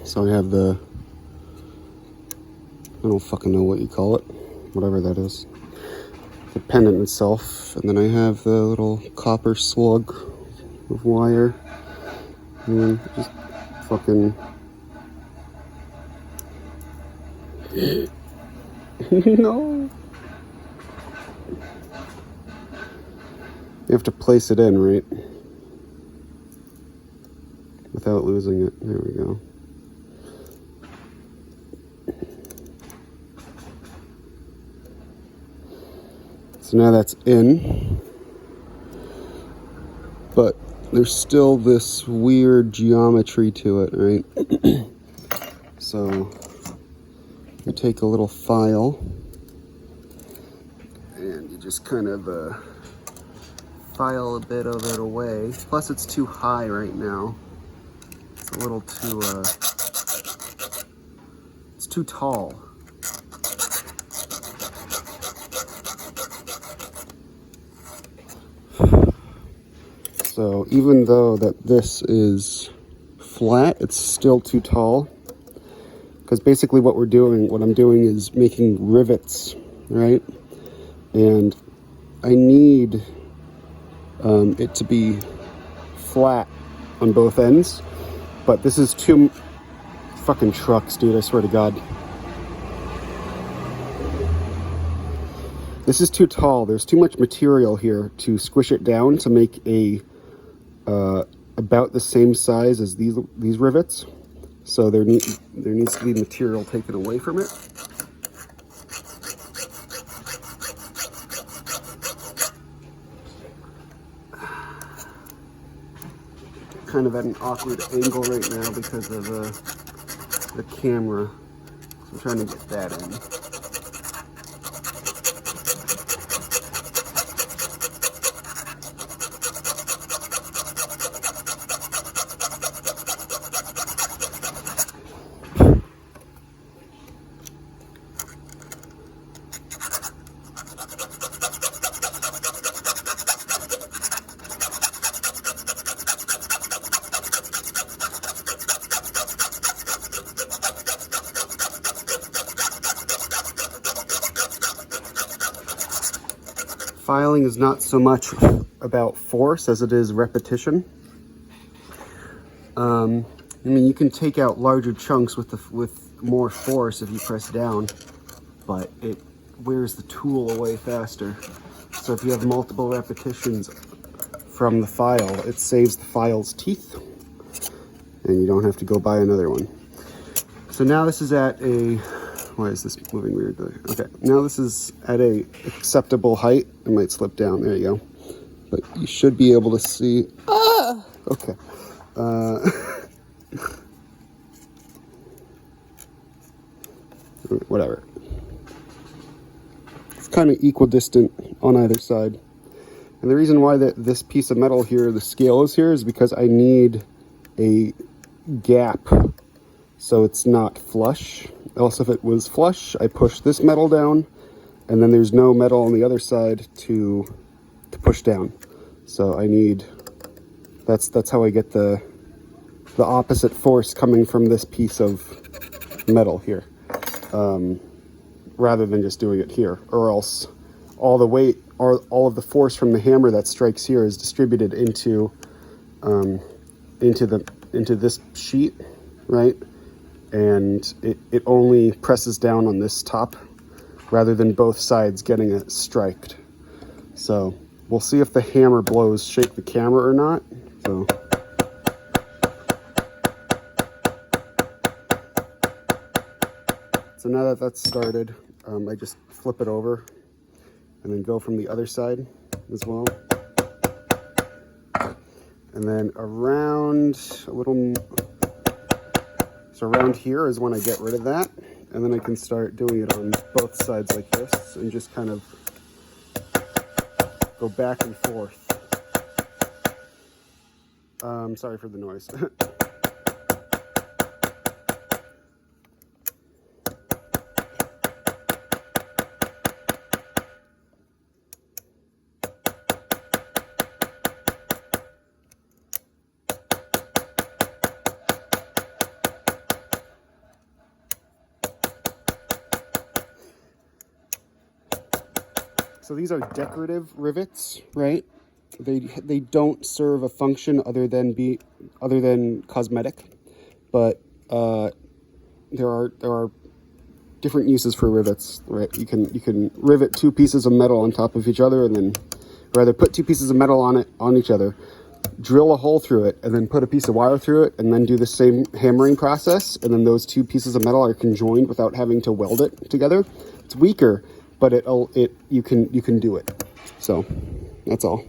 So I have the, I don't fucking know what you call it, whatever that is, the pendant itself, and then I have the little copper slug of wire, and then just fucking no. You have to place it in, right? Without losing it. There we go. So now that's in, but there's still this weird geometry to it, right? So you take a little file and you just kind of file a bit of it away. Plus it's too high right now. It's a little too, it's too tall. So even though that this is flat, it's still too tall. Because basically what I'm doing is making rivets, right? And I need it to be flat on both ends. But this is too fucking trucks, dude, I swear to God. This is too tall. There's too much material here to squish it down to make a about the same size as these rivets. So there needs to be material taken away from it. Kind of at an awkward angle right now because of the camera. So I'm trying to get that in. Filing is not so much about force as it is repetition. I mean, you can take out larger chunks with more force if you press down, but it wears the tool away faster. So if you have multiple repetitions from the file, it saves the file's teeth, and you don't have to go buy another one. So now this is at a, why is this moving weirdly? Okay, now this is at a acceptable height. It might slip down, there you go. But you should be able to see, okay. Whatever. It's kind of equidistant on either side. And the reason why this piece of metal here, the scale is here, is because I need a gap so it's not flush. Also, if it was flush, I push this metal down, and then there's no metal on the other side to push down. So I need, that's how I get the opposite force coming from this piece of metal here, rather than just doing it here, or else all the weight or all of the force from the hammer that strikes here is distributed into this sheet, right? And it only presses down on this top rather than both sides getting it striked. So we'll see if the hammer blows shake the camera or not. So now that that's started, I just flip it over and then go from the other side as well. And then around a little, so around here is when I get rid of that. And then I can start doing it on both sides like this and just kind of go back and forth. Sorry for the noise. So these are decorative rivets, right? They don't serve a function other than cosmetic, but there are different uses for rivets, right? You can rivet two pieces of metal on top of each other, and then rather put two pieces of metal on each other, drill a hole through it, and then put a piece of wire through it, and then do the same hammering process, and then those two pieces of metal are conjoined without having to weld it together. It's weaker, but you can do it. So that's all.